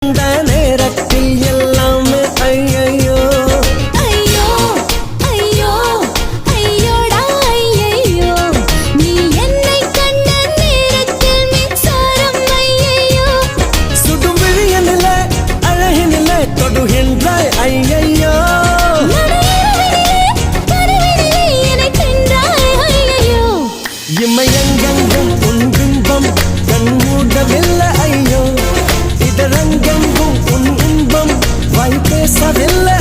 இந்த நேரத்தில் எல்லாமே ஐயையோ ஐயோ ஐயோ ஐயோடா ஐயையோ நீ என்னை கண்ட நேரத்தில் மின்சாரம் ஐயையோ சுடும் விழியனிலே அழகினிலே தொடுகின்றாய் ஐயையோ இம்மை எங்கெங்கும் உன் பிம்பம் கண் மூடவில்லை ஐயோ இதழங்கெங்கும் உன் இன்பம் வாய் பேசவில்லை